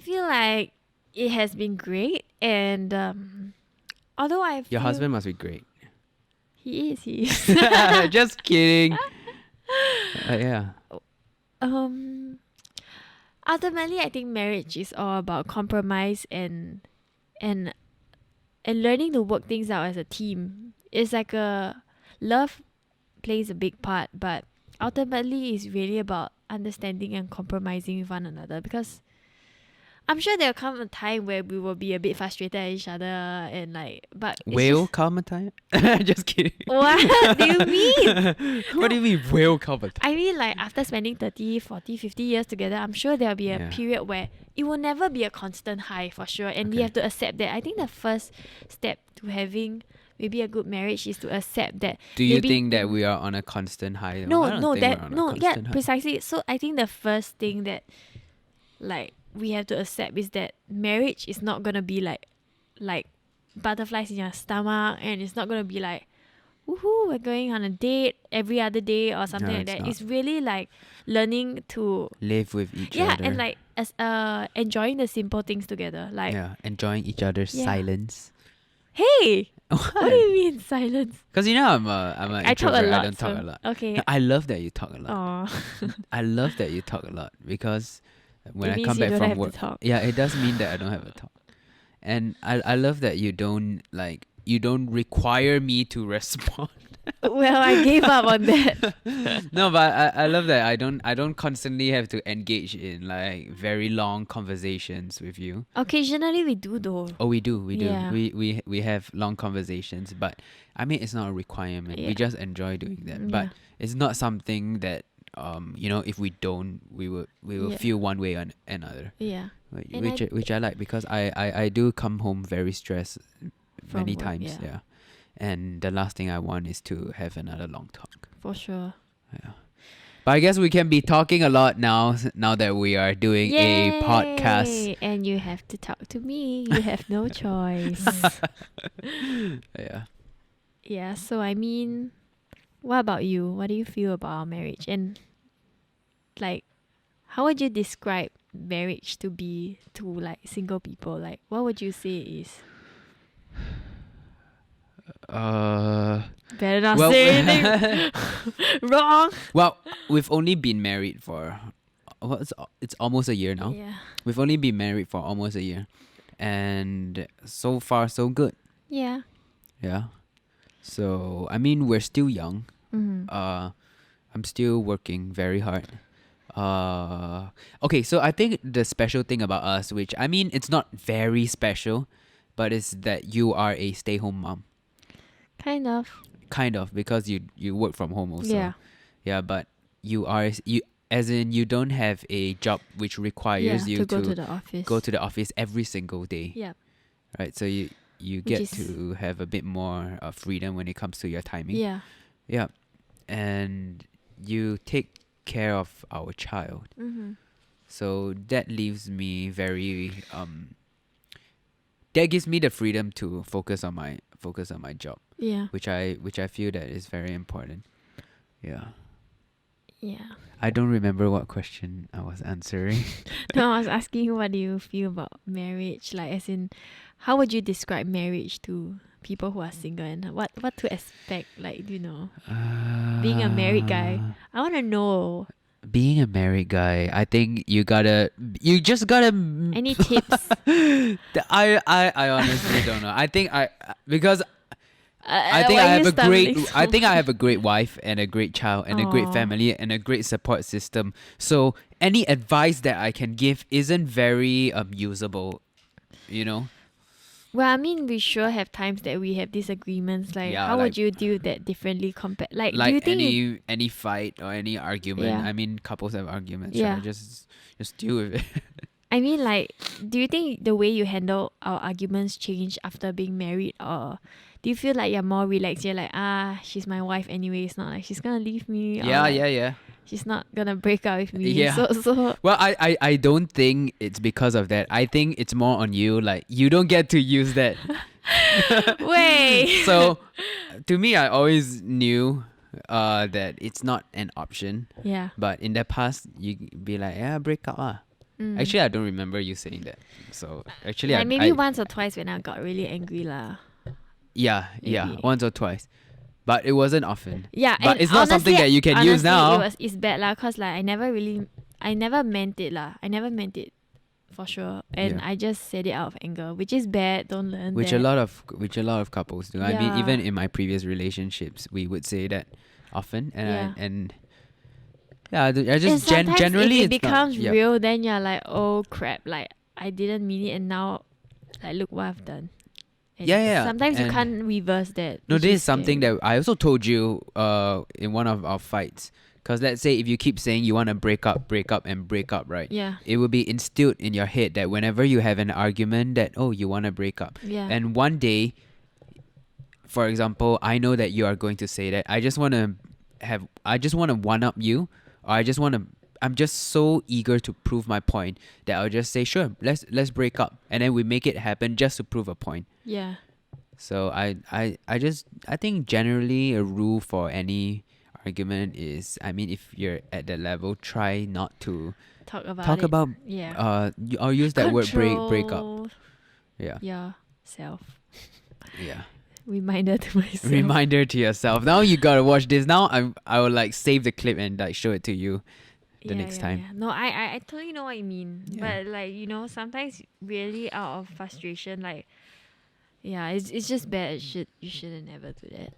feel like it has been great, and although I Your feel husband must be great. he is. Just kidding. Yeah. Um, ultimately, I think marriage is all about compromise and and learning to work things out as a team. It's like a love plays a big part, but ultimately it's really about understanding and compromising with one another, because I'm sure there'll come a time where we will be a bit frustrated at each other and like, but it's Will just, come a time? Just kidding. what do you mean? What do you mean will come a time? I mean, like, after spending 30, 40, 50 years together, I'm sure there'll be a Yeah. period where it will never be a constant high for sure. And we Okay. have to accept that. I think the first step to having maybe a good marriage is to accept that. Do you maybe think that things- we are on a constant high? No, I don't no, think we're that on a no, yeah, constant high. precisely. So I think the first thing that like we have to accept is that marriage is not gonna be like butterflies in your stomach, and it's not gonna be like, woohoo, we're going on a date every other day or something No, like it's that. not. It's really like learning to Live with each yeah, other. and like as enjoying the simple things together. Like, Yeah, enjoying each other's Yeah. silence. hey, what do you mean silence? Because you know I'm an I talk introvert. a lot. I don't talk so- a lot. Okay. No, I love that you talk a lot. Oh, I love that you talk a lot because when It I means come you back don't from have to work, talk. yeah, it does mean that I don't have a talk. And I love that you don't require me to respond. well, I gave up on that. No, but I love that I don't constantly have to engage in like very long conversations with you. Occasionally we do though. Oh, we do. Yeah. We have long conversations, but I mean it's not a requirement. Yeah. We just enjoy doing that. Yeah. But it's not something that if we don't, we will Yeah. feel one way or another. Yeah. And Which I like because I do come home very stressed From many work, times. yeah. Yeah. And the last thing I want is to have another long talk. For sure. Yeah. But I guess we can be talking a lot now that we are doing a podcast. Yay! And you have to talk to me. You have no choice. Yeah. Yeah, so I mean, what about you? What do you feel about our marriage? And like, how would you describe marriage to be to like single people? Like, what would you say is? Better not Well, say anything wrong. well, we've only been married for it's almost a year now. Yeah. We've only been married for almost a year, and so far so good. Yeah. Yeah. So I mean, we're still young. Mm-hmm. I'm still working very hard. Okay, so I think the special thing about us, which I mean, it's not very special, but it's that you are a stay-home mom. Kind of. Kind of, because you work from home also. Yeah. Yeah, but you as in you don't have a job which requires you to go to the office. go to the office every single day. Yeah. Right? So you get to have a bit more freedom when it comes to your timing. Yeah. Yeah. And you take care of our child. Mm-hmm. So that leaves me very that gives me the freedom to focus on my job, Yeah. which I feel that is very important. Yeah. Yeah. I don't remember what question I was answering. No, I was asking you, what do you feel about marriage? Like, as in, how would you describe marriage to people who are single, and what to expect? Like, being a married guy. I want to know. Being a married guy, I think you just gotta. Any tips? I honestly don't know. I think because I think why I are have you a great. stumbling I so think I have a great wife and a great child and a great Aw. family and a great support system. So any advice that I can give isn't very usable, you know. Well, I mean, we sure have times that we have disagreements. Like, Yeah, how like- would you deal with that differently compared? Like, do Like you think any fight or any argument. Yeah. I mean, couples have arguments. Yeah. Right? Just deal with it. I mean, like, do you think the way you handle our arguments change after being married, or do you feel like you're more relaxed? You're like, she's my wife anyway. It's not like she's gonna leave me. Or Yeah, like, yeah. She's not gonna break up with me. Yeah. So Well, I don't think it's because of that. I think it's more on you. Like, you don't get to use that. wait. So, to me, I always knew that it's not an option. Yeah. But in the past, you be like, yeah, break up. Actually, I don't remember you saying that. So actually, like maybe I once or twice when I got really angry lah. yeah, Maybe. once or twice, but it wasn't often. Yeah, But and it's not something that you can use now. it's bad lah, cause like I never meant it lah. I never meant it for sure, and Yeah. I just said it out of anger, which is bad. Don't learn Which that. a lot of couples do. I mean, Yeah. even in my previous relationships, we would say that often, and Yeah. I And just sometimes generally if it it's not- becomes yeah. real, then you're like, oh crap, like I didn't mean it, and now, like look what I've done. And Yeah. sometimes you And can't reverse that. no, which this is something scary. that I also told you in one of our fights. Because let's say if you keep saying you want to break up, right? Yeah. It will be instilled in your head that whenever you have an argument that, oh, you want to break up. Yeah. And one day, for example, I know that you are going to say that. I just want to one up you. Or I'm just so eager to prove my point that I'll just say, sure, let's break up. And then we make it happen just to prove a point. Yeah. So I think generally a rule for any argument is, I mean, if you're at that level, try not to Talk about talk it. about Yeah. or use that word break up. Control Yeah. yourself. Yeah. Reminder to myself. Reminder to yourself. Now you gotta watch this. Now I will like save the clip and like show it to you the next time. Yeah. No, I totally know what you mean. Yeah. But like, sometimes really out of frustration, like it's just bad. You shouldn't ever do that.